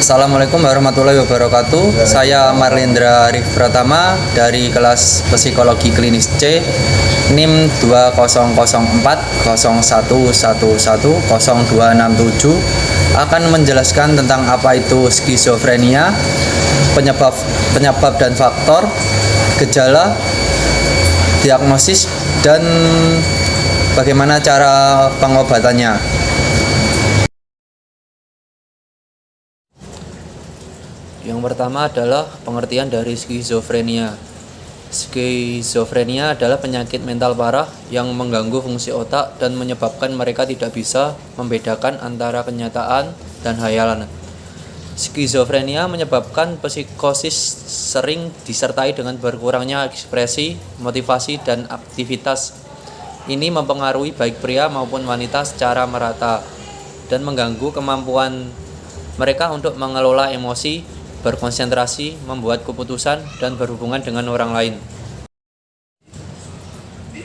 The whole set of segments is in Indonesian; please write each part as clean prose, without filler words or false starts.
Assalamualaikum warahmatullahi wabarakatuh. Saya Marlindra Arif Pratama dari kelas Psikologi Klinis C, NIM 200401110267 akan menjelaskan tentang apa itu skizofrenia, penyebab dan faktor, gejala, diagnosis, dan bagaimana cara pengobatannya. Yang pertama adalah pengertian dari skizofrenia. Skizofrenia adalah penyakit mental parah yang mengganggu fungsi otak dan menyebabkan mereka tidak bisa membedakan antara kenyataan dan hayalan. Skizofrenia menyebabkan psikosis sering disertai dengan berkurangnya ekspresi, motivasi, dan aktivitas. Ini mempengaruhi baik pria maupun wanita secara merata dan mengganggu kemampuan mereka untuk mengelola emosi, berkonsentrasi, membuat keputusan, dan berhubungan dengan orang lain.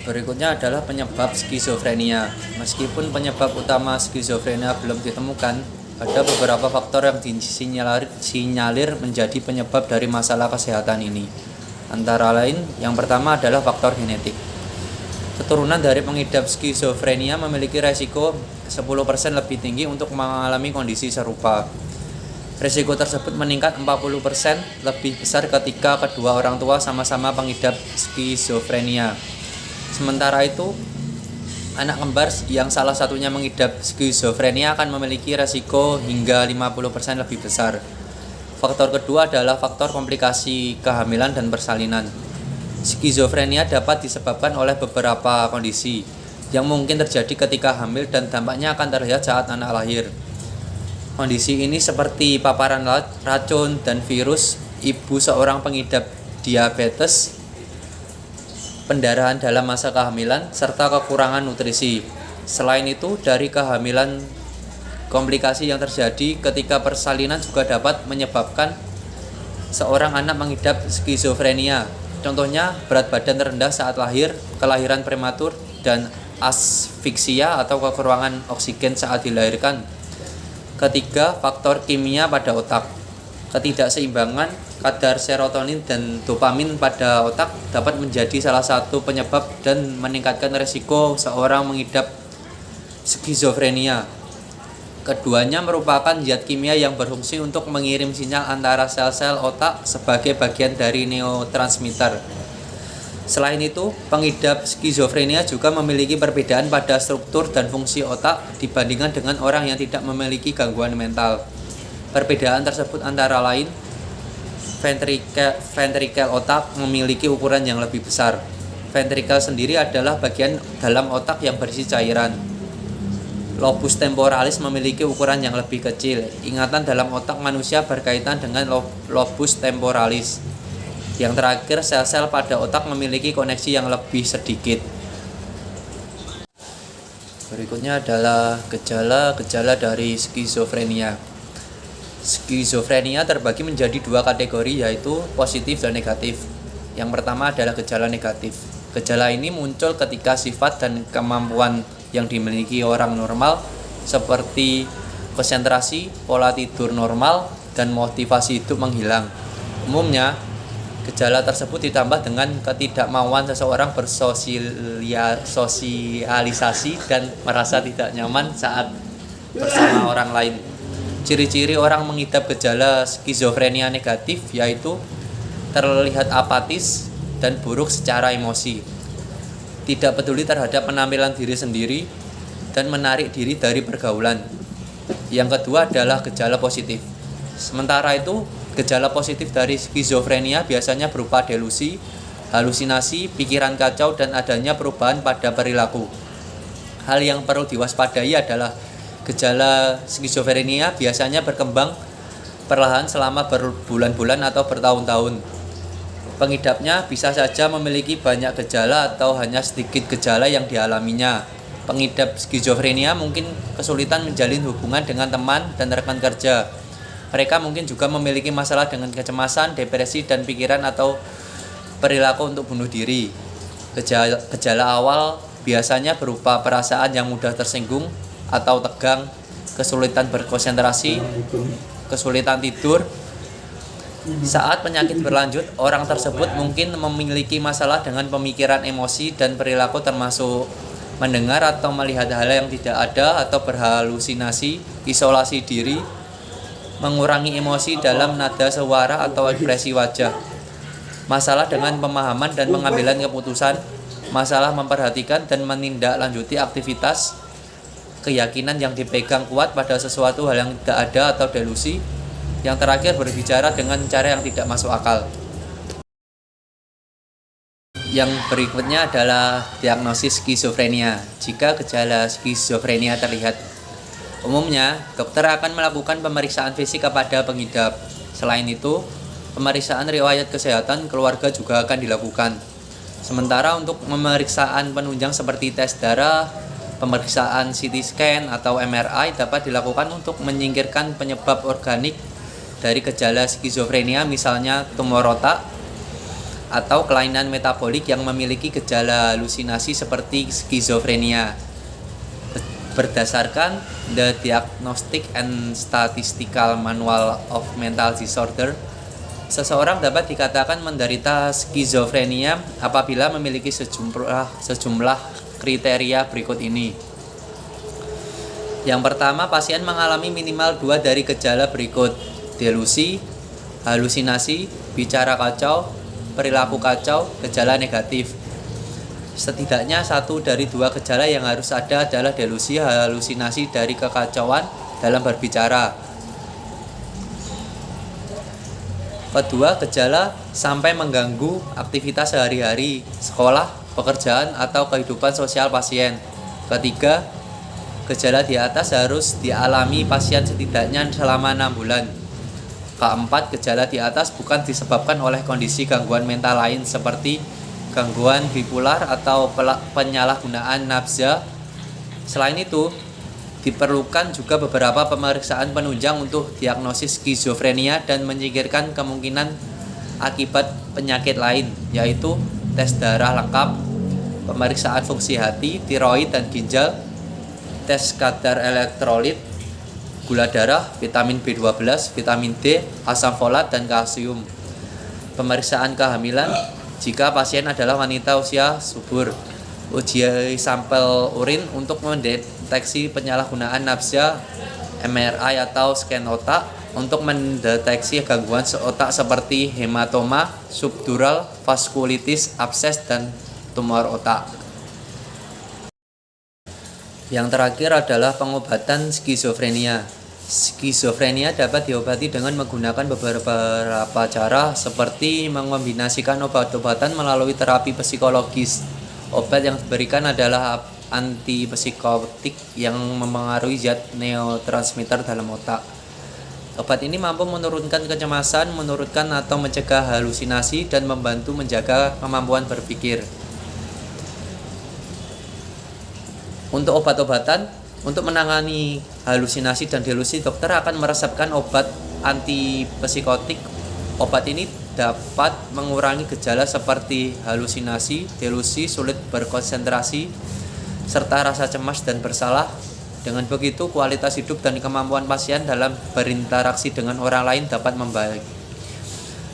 Berikutnya adalah penyebab skizofrenia. Meskipun penyebab utama skizofrenia belum ditemukan, ada beberapa faktor yang disinyalir menjadi penyebab dari masalah kesehatan ini. Antara lain, yang pertama adalah faktor genetik. Keturunan dari pengidap skizofrenia memiliki resiko 10% lebih tinggi untuk mengalami kondisi serupa. Risiko tersebut meningkat 40% lebih besar ketika kedua orang tua sama-sama pengidap skizofrenia. Sementara itu, anak kembar yang salah satunya mengidap skizofrenia akan memiliki risiko hingga 50% lebih besar. Faktor kedua adalah faktor komplikasi kehamilan dan persalinan. Skizofrenia dapat disebabkan oleh beberapa kondisi yang mungkin terjadi ketika hamil dan dampaknya akan terlihat saat anak lahir. Kondisi ini seperti paparan racun dan virus, ibu seorang pengidap diabetes, pendarahan dalam masa kehamilan, serta kekurangan nutrisi. Selain itu, dari kehamilan, komplikasi yang terjadi ketika persalinan juga dapat menyebabkan seorang anak mengidap skizofrenia. Contohnya, berat badan rendah saat lahir, kelahiran prematur, dan asfiksia atau kekurangan oksigen saat dilahirkan. Ketiga, faktor kimia pada otak. Ketidakseimbangan kadar serotonin dan dopamin pada otak dapat menjadi salah satu penyebab dan meningkatkan risiko seorang mengidap skizofrenia. Keduanya merupakan zat kimia yang berfungsi untuk mengirim sinyal antara sel-sel otak sebagai bagian dari neurotransmitter. Selain itu, pengidap skizofrenia juga memiliki perbedaan pada struktur dan fungsi otak dibandingkan dengan orang yang tidak memiliki gangguan mental. Perbedaan tersebut antara lain, ventrikel otak memiliki ukuran yang lebih besar. Ventrikel sendiri adalah bagian dalam otak yang berisi cairan. Lobus temporalis memiliki ukuran yang lebih kecil. Ingatan dalam otak manusia berkaitan dengan lobus temporalis. Yang terakhir, sel-sel pada otak memiliki koneksi yang lebih sedikit. Berikutnya adalah gejala-gejala dari skizofrenia. Skizofrenia terbagi menjadi dua kategori, yaitu positif dan negatif. Yang pertama adalah gejala negatif. Gejala ini muncul ketika sifat dan kemampuan yang dimiliki orang normal seperti konsentrasi, pola tidur normal, dan motivasi hidup menghilang. Umumnya, gejala tersebut ditambah dengan ketidakmauan seseorang bersosialisasi dan merasa tidak nyaman saat bersama orang lain. Ciri-ciri orang mengidap gejala skizofrenia negatif yaitu terlihat apatis dan buruk secara emosi, tidak peduli terhadap penampilan diri sendiri, dan menarik diri dari pergaulan. Yang kedua adalah gejala positif. Sementara itu, gejala positif dari skizofrenia biasanya berupa delusi, halusinasi, pikiran kacau, dan adanya perubahan pada perilaku. Hal yang perlu diwaspadai adalah gejala skizofrenia biasanya berkembang perlahan selama berbulan-bulan atau bertahun-tahun. Pengidapnya bisa saja memiliki banyak gejala atau hanya sedikit gejala yang dialaminya. Pengidap skizofrenia mungkin kesulitan menjalin hubungan dengan teman dan rekan kerja. Mereka mungkin juga memiliki masalah dengan kecemasan, depresi, dan pikiran atau perilaku untuk bunuh diri. Gejala awal biasanya berupa perasaan yang mudah tersinggung atau tegang, kesulitan berkonsentrasi, kesulitan tidur. Saat penyakit berlanjut, orang tersebut mungkin memiliki masalah dengan pemikiran, emosi, dan perilaku termasuk mendengar atau melihat hal yang tidak ada atau berhalusinasi, isolasi diri, mengurangi emosi dalam nada suara atau ekspresi wajah, masalah dengan pemahaman dan pengambilan keputusan, masalah memperhatikan dan menindaklanjuti aktivitas, keyakinan yang dipegang kuat pada sesuatu hal yang tidak ada atau delusi. Yang terakhir, berbicara dengan cara yang tidak masuk akal. Yang berikutnya adalah diagnosis skizofrenia. Jika gejala skizofrenia terlihat, umumnya dokter akan melakukan pemeriksaan fisik kepada pengidap. Selain itu, pemeriksaan riwayat kesehatan keluarga juga akan dilakukan. Sementara untuk pemeriksaan penunjang seperti tes darah, pemeriksaan CT scan atau MRI dapat dilakukan untuk menyingkirkan penyebab organik dari gejala skizofrenia, misalnya tumor otak atau kelainan metabolik yang memiliki gejala halusinasi seperti skizofrenia. Berdasarkan The Diagnostic and Statistical Manual of Mental Disorder, seseorang dapat dikatakan menderita skizofrenia apabila memiliki sejumlah kriteria berikut ini. Yang pertama, pasien mengalami minimal 2 dari gejala berikut: delusi, halusinasi, bicara kacau, perilaku kacau, gejala negatif. Setidaknya 1 dari 2 gejala yang harus ada adalah delusi, halusinasi dari kekacauan dalam berbicara. Kedua, gejala sampai mengganggu aktivitas sehari-hari, sekolah, pekerjaan, atau kehidupan sosial pasien. Ketiga, gejala di atas harus dialami pasien setidaknya selama 6 bulan. Keempat, gejala di atas bukan disebabkan oleh kondisi gangguan mental lain seperti gangguan bipolar atau penyalahgunaan nafsa. Selain itu, diperlukan juga beberapa pemeriksaan penunjang untuk diagnosis skizofrenia dan menyingkirkan kemungkinan akibat penyakit lain, yaitu tes darah lengkap, pemeriksaan fungsi hati, tiroid dan ginjal, tes kadar elektrolit, gula darah, vitamin B12, vitamin D, asam folat, dan kalsium. Pemeriksaan kehamilan jika pasien adalah wanita usia subur. Uji sampel urin untuk mendeteksi penyalahgunaan nafsa, MRI atau scan otak untuk mendeteksi gangguan otak seperti hematoma, subdural, vaskulitis, abses, dan tumor otak. Yang terakhir adalah pengobatan skizofrenia. Skizofrenia dapat diobati dengan menggunakan beberapa cara seperti mengombinasikan obat-obatan melalui terapi psikologis. Obat yang diberikan adalah antipsikotik yang memengaruhi zat neurotransmitter dalam otak. Obat ini mampu menurunkan kecemasan, menurunkan atau mencegah halusinasi, dan membantu menjaga kemampuan berpikir. Untuk obat-obatan, untuk menangani halusinasi dan delusi, dokter akan meresepkan obat antipsikotik. Obat ini dapat mengurangi gejala seperti halusinasi, delusi, sulit berkonsentrasi, serta rasa cemas dan bersalah. Dengan begitu, kualitas hidup dan kemampuan pasien dalam berinteraksi dengan orang lain dapat membaik.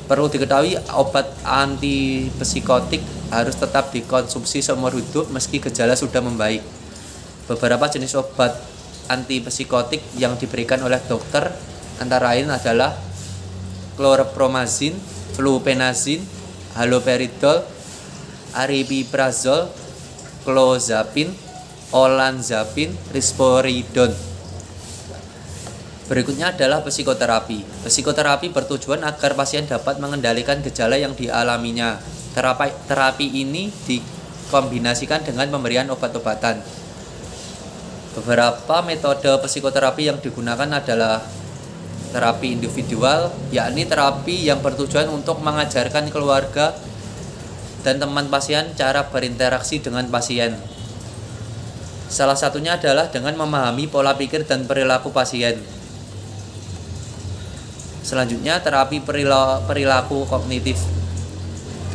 Perlu diketahui, obat antipsikotik harus tetap dikonsumsi seumur hidup meski gejala sudah membaik. Beberapa jenis obat antipsikotik yang diberikan oleh dokter antara lain adalah klorpromazin, fluphenazin, haloperidol, aripiprazol, clozapine, olanzapine, risperidon. Berikutnya adalah psikoterapi. Psikoterapi bertujuan agar pasien dapat mengendalikan gejala yang dialaminya. Terapi ini dikombinasikan dengan pemberian obat-obatan. Beberapa metode psikoterapi yang digunakan adalah terapi individual, yakni terapi yang bertujuan untuk mengajarkan keluarga dan teman pasien cara berinteraksi dengan pasien. Salah satunya adalah dengan memahami pola pikir dan perilaku pasien. Selanjutnya, terapi perilaku kognitif.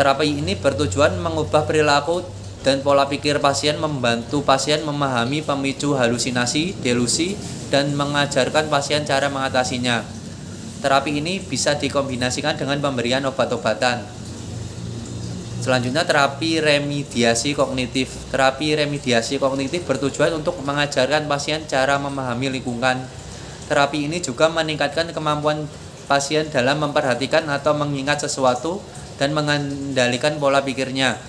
Terapi ini bertujuan mengubah perilaku dan pola pikir pasien, membantu pasien memahami pemicu halusinasi, delusi, dan mengajarkan pasien cara mengatasinya. Terapi ini bisa dikombinasikan dengan pemberian obat-obatan. Selanjutnya terapi remediasi kognitif. Terapi remediasi kognitif bertujuan untuk mengajarkan pasien cara memahami lingkungan. Terapi ini juga meningkatkan kemampuan pasien dalam memperhatikan atau mengingat sesuatu dan mengendalikan pola pikirnya.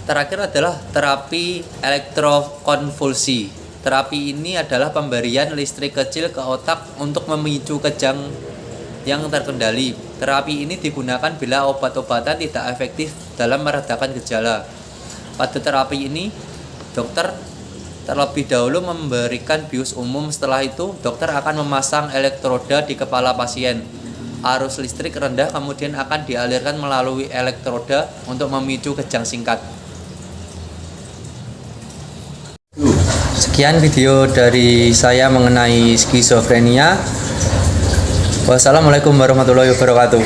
Terakhir adalah terapi elektrokonvulsi. Terapi ini adalah pemberian listrik kecil ke otak untuk memicu kejang yang terkendali. Terapi ini digunakan bila obat-obatan tidak efektif dalam meredakan gejala. Pada terapi ini, dokter terlebih dahulu memberikan bius umum. Setelah itu, dokter akan memasang elektroda di kepala pasien. Arus listrik rendah kemudian akan dialirkan melalui elektroda untuk memicu kejang singkat. Sekian video dari saya mengenai skizofrenia. Wassalamualaikum warahmatullahi wabarakatuh.